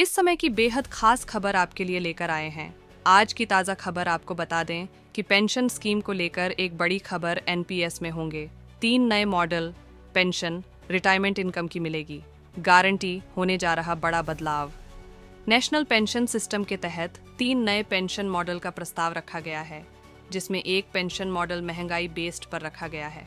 इस समय की बेहद खास खबर आपके लिए लेकर आए हैं। आज की ताज़ा खबर आपको बता दें कि पेंशन स्कीम को लेकर एक बड़ी खबर एनपीएस में होंगे। 3 नए मॉडल पेंशन रिटायरमेंट इनकम की मिलेगी। गारंटी होने जा रहा बड़ा बदलाव। नेशनल पेंशन सिस्टम के तहत 3 नए पेंशन मॉडल का प्रस्ताव रखा गया है, जिसमें एक पेंशन मॉडल महंगाई बेस्ड पर रखा गया है।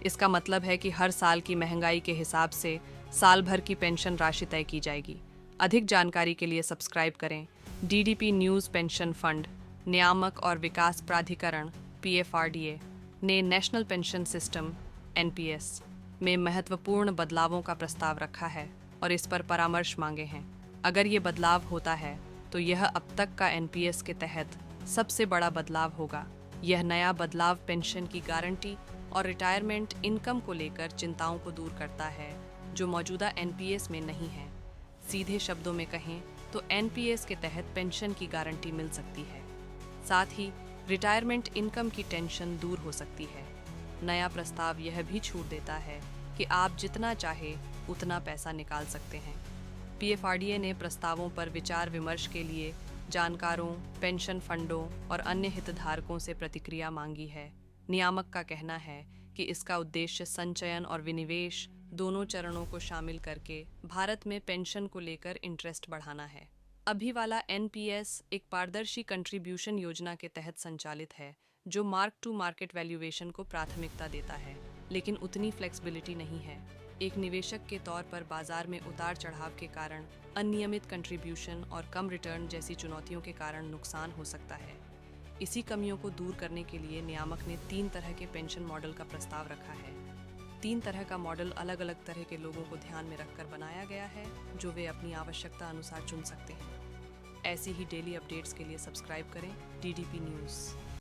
इसका मतलब है कि हर साल की महंगाई के हिसाब से साल भर की पेंशन राशि तय की जाएगी। अधिक जानकारी के लिए सब्सक्राइब करें। डीडीपी न्यूज़ पेंशन फंड नियामक और विकास प्राधिकरण पीएफआरडीए ने नेशनल पेंशन सिस्टम एनपीएस में महत्वपूर्ण बदलावों का प्रस्ताव रखा है और इस पर परामर्श मांगे हैं। अगर ये बदलाव होता है तो यह अब तक का एनपीएस के तहत सबसे बड़ा बदलाव होगा। यह नया बदलाव पेंशन की गारंटी और रिटायरमेंट इनकम को लेकर चिंताओं को दूर करता है, जो मौजूदा एनपीएस में नहीं है। सीधे शब्दों में कहें तो एनपीएस के तहत पेंशन की गारंटी मिल सकती है, साथ ही रिटायरमेंट इनकम की टेंशन दूर हो सकती है। नया प्रस्ताव यह भी छूट देता है कि आप जितना चाहे उतना पैसा निकाल सकते हैं। पीएफआरडीए ने प्रस्तावों पर विचार विमर्श के लिए जानकारों, पेंशन फंडों और अन्य हितधारकों से प्रतिक्रिया मांगी है। नियामक का कहना है कि इसका उद्देश्य संचयन और विनिवेश दोनों चरणों को शामिल करके भारत में पेंशन को लेकर इंटरेस्ट बढ़ाना है। अभी वाला एनपीएस एक पारदर्शी कंट्रीब्यूशन योजना के तहत संचालित है, जो मार्क टू मार्केट वैल्यूएशन को प्राथमिकता देता है, लेकिन उतनी फ्लेक्सिबिलिटी नहीं है। एक निवेशक के तौर पर बाजार में उतार चढ़ाव के कारण अनियमित कंट्रीब्यूशन और कम रिटर्न जैसी चुनौतियों के कारण नुकसान हो सकता है। इसी कमियों को दूर करने के लिए नियामक ने 3 तरह के पेंशन मॉडल का प्रस्ताव रखा है। 3 तरह का मॉडल अलग अलग तरह के लोगों को ध्यान में रखकर बनाया गया है, जो वे अपनी आवश्यकता अनुसार चुन सकते हैं। ऐसी ही डेली अपडेट्स के लिए सब्सक्राइब करें डीडीपी न्यूज़।